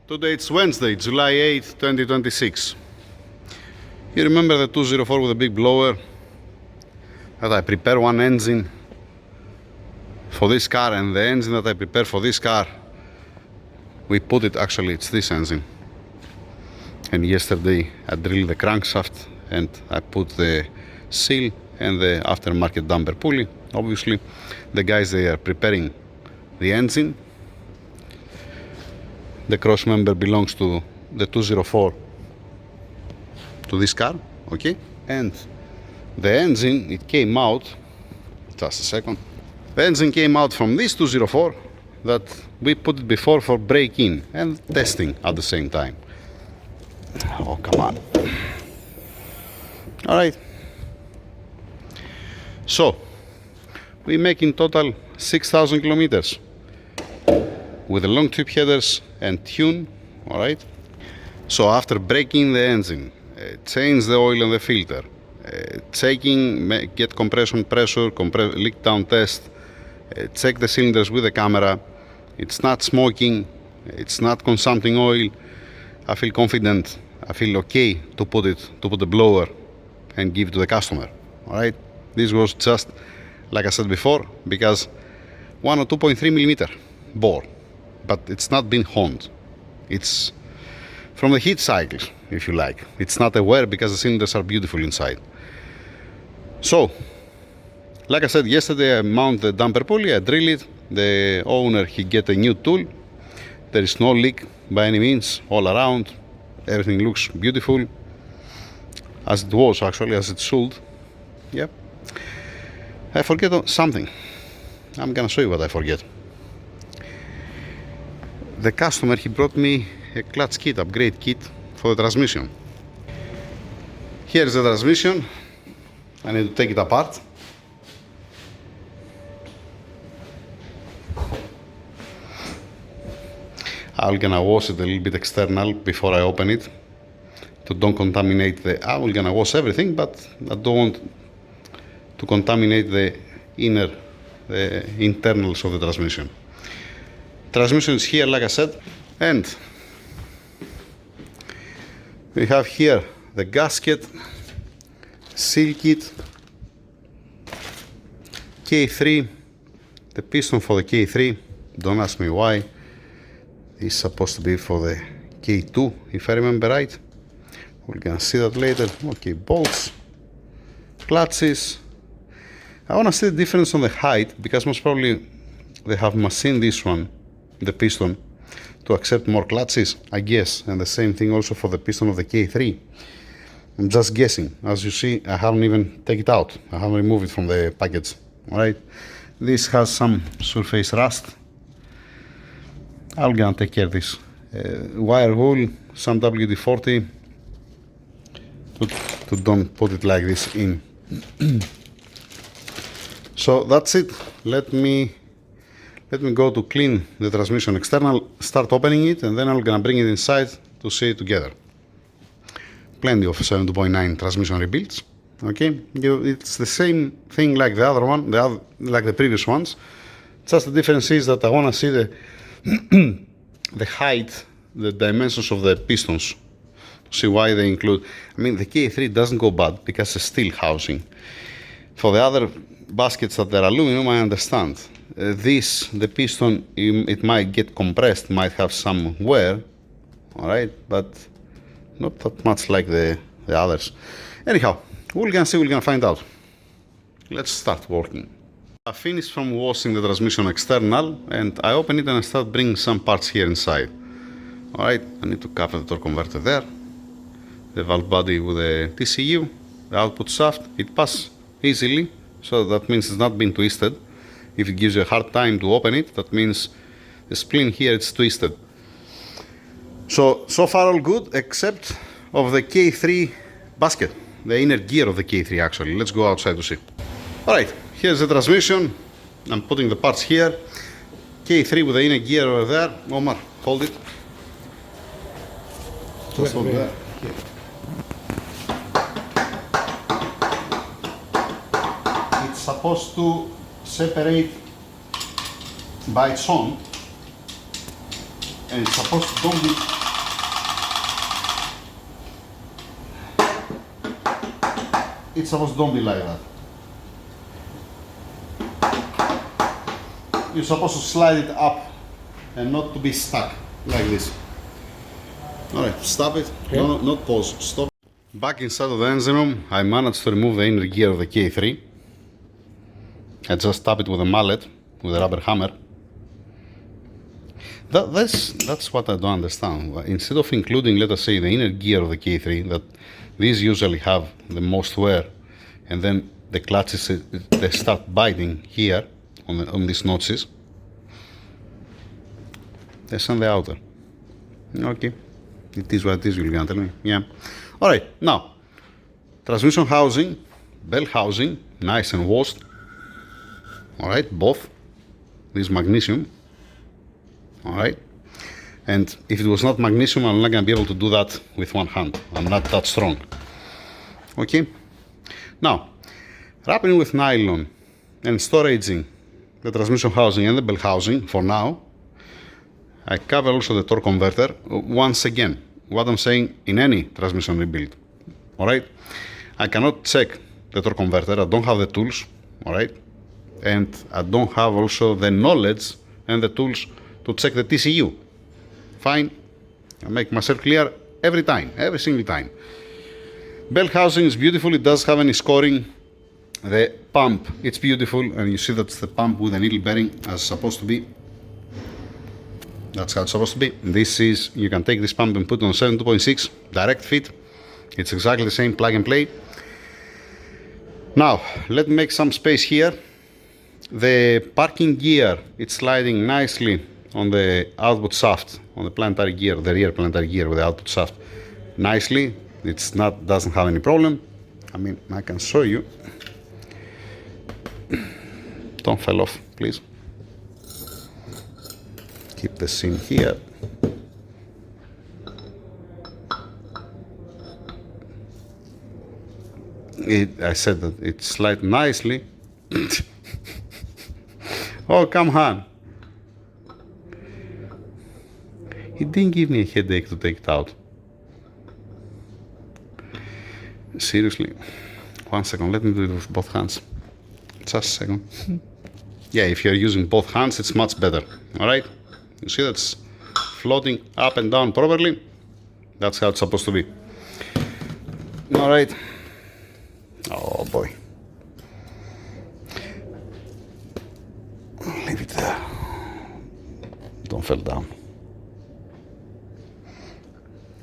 Today it's Wednesday, July 8th, 2026. You remember the 204 with a big blower that I prepared one engine for this car, and the engine that I prepared for this car, we put it, actually it's this engine. And yesterday I drilled the crankshaft and I put the seal and the aftermarket damper pulley. Obviously the guys, they are preparing the engine. The cross member belongs to the 204, to this car, okay? And the engine, it came out, just a second. The engine came out from this 204 that we put it before for break-in and testing at the same time. Oh, come on. All right. So, we make in total 6,000 kilometers with the long tube headers and tune, all right? So after breaking the engine, change the oil and the filter, checking, get compression pressure, leak down test, check the cylinders with the camera, it's not smoking, it's not consuming oil, I feel confident, I feel okay to put the blower and give it to the customer, all right? This was just, like I said before, because 1 or 2.3 millimeter bore, but it's not been honed. It's from the heat cycles, if you like. It's not a wear because the cylinders are beautiful inside. So, like I said yesterday, I mount the damper pulley, I drill it. The owner, he get a new tool. There is no leak by any means all around. Everything looks beautiful, as it was actually, as it should. Yep. I forget something. I'm gonna show you what I forget. The customer, he brought me a clutch kit, upgrade kit for the transmission. Here's the transmission. I need to take it apart. I'm gonna wash it a little bit external before I open it to don't contaminate I'm gonna wash everything, but I don't want to contaminate the internals of the transmission. Transmission is here, like I said, and we have here the gasket, seal kit, K3, the piston for the K3, don't ask me why. It's supposed to be for the K2, if I remember right. We're gonna see that later. Okay, bolts, clutches. I wanna see the difference on the height, because most probably they have machined this one, the piston, to accept more clutches, I guess, and the same thing also for the piston of the K3. I'm just guessing. As you see, I haven't even taken it out. I haven't removed it from the package. All right, this has some surface rust. I'm gonna take care of this. Wire wool, some WD-40 to don't put it like this in. So that's it. Let me go to clean the transmission external, start opening it, and then I'm gonna bring it inside to see it together. Plenty of 7.9 transmission rebuilds. Okay, it's the same thing like the other one, like the previous ones. Just the difference is that I wanna see the the height, the dimensions of the pistons. See why they include. I mean, the K3 doesn't go bad because it's steel housing. For the other baskets that are aluminum, I understand. The piston, it might get compressed, might have some wear, all right, but not that much like the others. Anyhow, we're gonna see, we're gonna find out. Let's start working. I finished from washing the transmission external, and I open it and I start bringing some parts here inside. All right, I need to cover the torque converter there, the valve body with the TCU, the output shaft, it passes easily, so that means it's not been twisted. If it gives you a hard time to open it, that means the spline here is twisted. So far all good, except of the K3 basket, the inner gear of the K3 actually. Let's go outside to see. All right, here's the transmission. I'm putting the parts here. K3 with the inner gear over there. Omar, hold it. Just hold it there. Here. It's supposed to separate by its own, and it's supposed to don't be it's supposed to don't be like that. You're supposed to slide it up and not to be stuck like this. Alright, stop it. Okay. No, not pause. Stop. Back inside of the engine room, I managed to remove the inner gear of the K3. I just tap it with a mallet, with a rubber hammer. That's what I don't understand. Instead of including, let us say, the inner gear of the K3, that these usually have the most wear, and then the clutches, they start biting here on these notches. They send the outer. Okay, it is what it is, you're gonna tell me. Yeah. Alright, now, transmission housing, bell housing, nice and washed. Alright, both. This magnesium. Alright. And if it was not magnesium, I'm not gonna be able to do that with one hand. I'm not that strong. Okay. Now, wrapping with nylon and storaging the transmission housing and the bell housing for now. I cover also the torque converter. Once again, what I'm saying in any transmission rebuild. Alright? I cannot check the torque converter. I don't have the tools. Alright? And I don't have also the knowledge and the tools to check the TCU. Fine. I make myself clear every time, every single time. Bell housing is beautiful. It does have any scoring. The pump, it's beautiful, and you see that's the pump with a needle bearing as it's supposed to be. That's how it's supposed to be. This is, you can take this pump and put it on 72.6 direct fit. It's exactly the same plug and play. Now, let me make some space here. The parking gear, it's sliding nicely on the output shaft, on the planetary gear, the rear planetary gear with the output shaft. Nicely, it's not, doesn't have any problem. I mean, I can show you. Don't fall off, please. Keep the seam here. I said that it slides nicely. Oh, come on. It didn't give me a headache to take it out. Seriously. 1 second, let me do it with both hands. Just a second. Yeah, if you're using both hands, it's much better. Alright? You see that's floating up and down properly? That's how it's supposed to be. Alright. Oh boy. Leave it there. Don't fall down.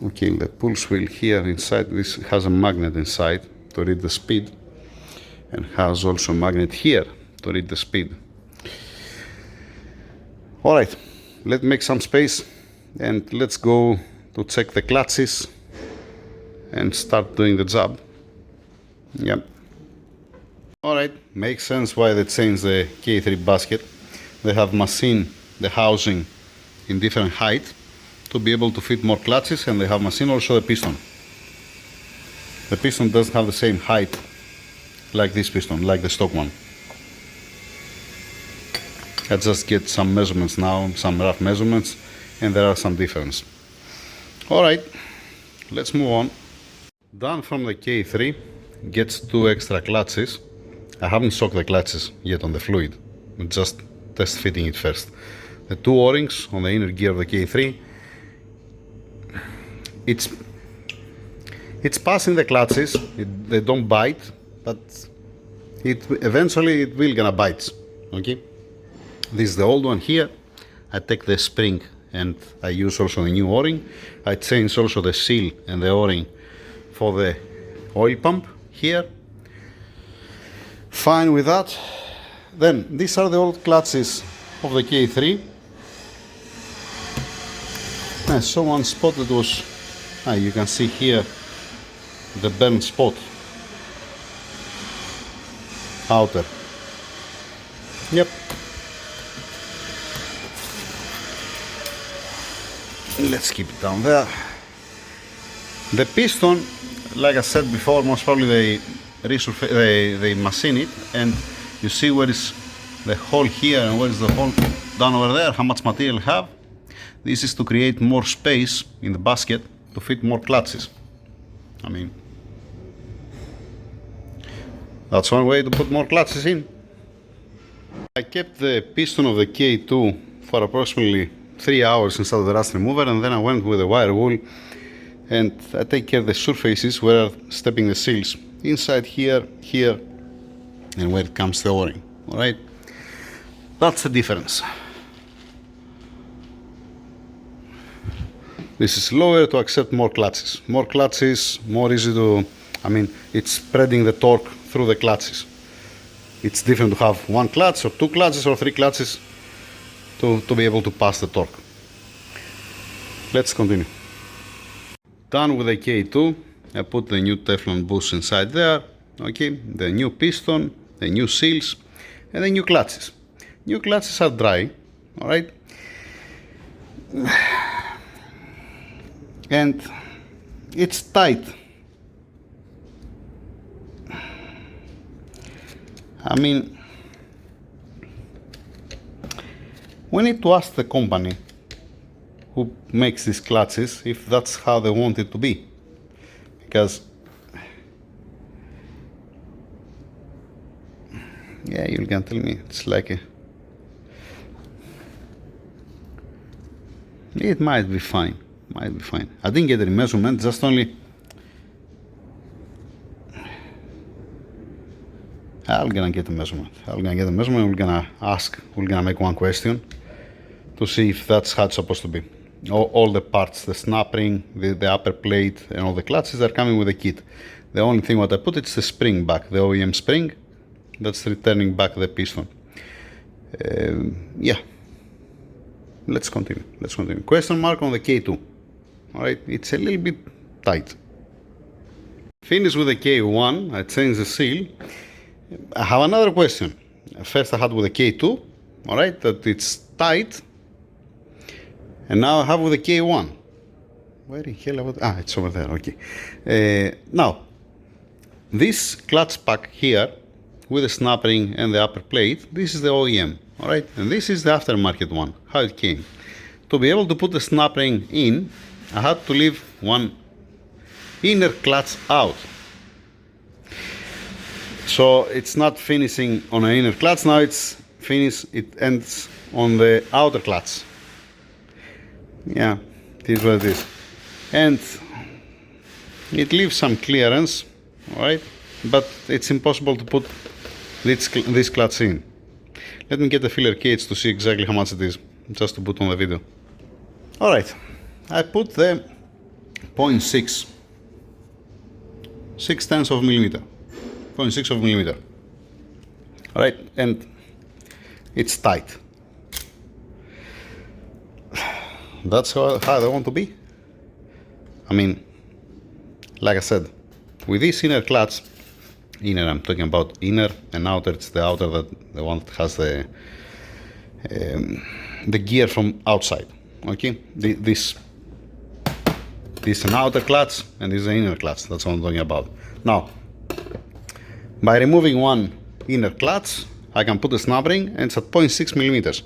Okay, the pulse wheel here inside, this has a magnet inside to read the speed, and has also a magnet here to read the speed. Alright, let's make some space and let's go to check the clutches and start doing the job. Yep. Alright, makes sense why they changed the K3 basket. They have machined the housing in different height to be able to fit more clutches, and they have machined also the piston. The piston doesn't have the same height like this piston, like the stock one. I just get some measurements now, some rough measurements, and there are some difference. Alright, let's move on. Down from the K3 gets 2 extra clutches. I haven't shocked the clutches yet on the fluid. I'm just test fitting it first. The 2 O-rings on the inner gear of the K3. It's passing the clutches. They don't bite, but eventually it will gonna bite. Okay. This is the old one here. I take the spring and I use also the new O-ring. I change also the seal and the O-ring for the oil pump here. Fine with that. Then these are the old clutches of the K3. And someone spotted was, you can see here the burnt spot. Outer. Yep. Let's keep it down there. The piston, like I said before, most probably they machine it, and you see where is the hole here and where is the hole down over there, how much material you have. This is to create more space in the basket to fit more clutches. I mean, That's one way to put more clutches in. I kept the piston of the K2 for approximately 3 hours inside of the rust remover, and then I went with a wire wool and I take care of the surfaces where I'm stepping the seals. Inside here, here, and where it comes the O-ring. Alright? That's the difference. This is lower to accept more clutches. More clutches, more easy to, it's spreading the torque through the clutches. It's different to have one clutch or two clutches or three clutches to be able to pass the torque. Let's continue. Done with the K2. I put the new Teflon bush inside there. Okay, the new piston, the new seals, and the new clutches. New clutches are dry, alright? And it's tight. We need to ask the company who makes these clutches if that's how they want it to be. Because, yeah, you can tell me it's like a... It might be fine. Might be fine. I didn't get any measurement, just only... I'm gonna get a measurement. We're gonna ask, we're gonna make one question to see if that's how it's supposed to be. All the parts, the snap ring, the upper plate, and all the clutches are coming with the kit. The only thing what I put is the spring back, the OEM spring, that's returning back the piston. Yeah. Let's continue. Question mark on the K2. Alright, it's a little bit tight. Finish with the K1, I changed the seal. I have another question. First I had with the K2, alright, that it's tight. And now I have with the K1. Where the hell was it? Ah, it's over there, okay. Now, this clutch pack here, with the snap ring and the upper plate, this is the OEM, alright? And this is the aftermarket one, how it came. To be able to put the snap ring in, I had to leave one inner clutch out. So it's not finishing on an inner clutch, now it's finished, it ends on the outer clutch. Yeah, it is what it is. And it leaves some clearance, alright? But it's impossible to put this clutch in. Let me get the filler gauge to see exactly how much it is, just to put on the video. Alright, I put the 0.6, 0.6 of millimeter. 0.6 of millimeter. Alright, and it's tight. That's how they want to be. Like I said, with this inner clutch, inner, I'm talking about inner and outer, it's the outer, the one that has the gear from outside. Okay, this is an outer clutch and this is an inner clutch. That's what I'm talking about. Now, by removing one inner clutch, I can put a snap ring and it's at 0.6 millimeters.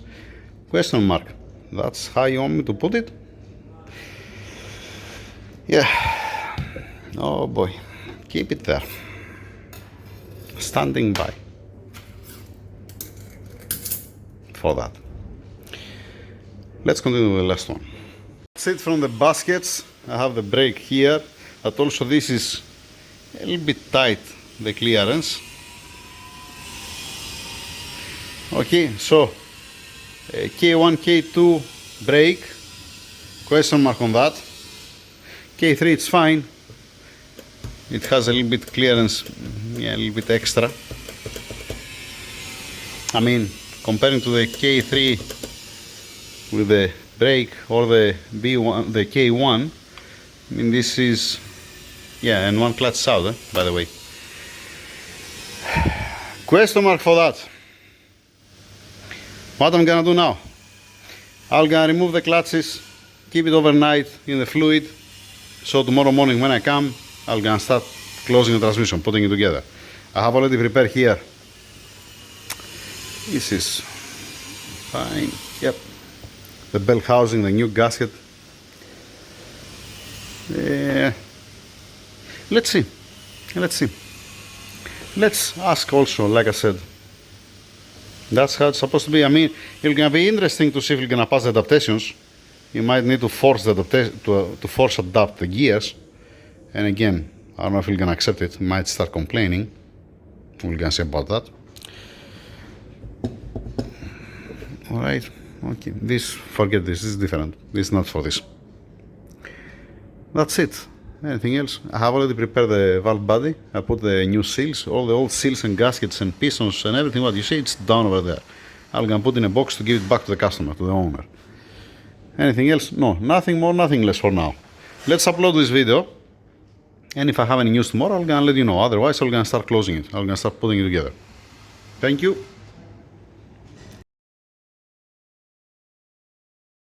Question mark. That's how you want me to put it? Yeah. Oh boy. Keep it there. Standing by for that. Let's continue with the last one. That's it from the baskets. I have the brake here, but also this is a little bit tight, the clearance. Okay, so K1, K2 brake, question mark on that. K3 it's fine. It has a little bit clearance, yeah, a little bit extra. Comparing to the K3 with the brake or the B1, the K1, this is, yeah, and one clutch out, by the way. Question mark for that. What I'm gonna do now? I'm gonna remove the clutches, keep it overnight in the fluid, so tomorrow morning when I come, I'm gonna start closing the transmission, putting it together. I have already prepared here. This is fine. Yep. The belt housing, the new gasket. Let's see. Let's ask also, like I said, that's how it's supposed to be. I mean, it's gonna be interesting to see if you're gonna pass the adaptations. You might need to force the adaptation to force adapt the gears. And again, I don't know if you're gonna accept it. You might start complaining. We're gonna see about that. All right. Okay. Forget this. This is different. This is not for this. That's it. Anything else? I have already prepared the valve body. I put the new seals, all the old seals and gaskets and pistons and everything. What you see, it's down over there. I'm gonna put in a box to give it back to the customer, to the owner. Anything else? No, nothing more, nothing less for now. Let's upload this video. And if I have any news tomorrow, I'm gonna let you know. Otherwise, I'm gonna start closing it. I'm gonna start putting it together. Thank you.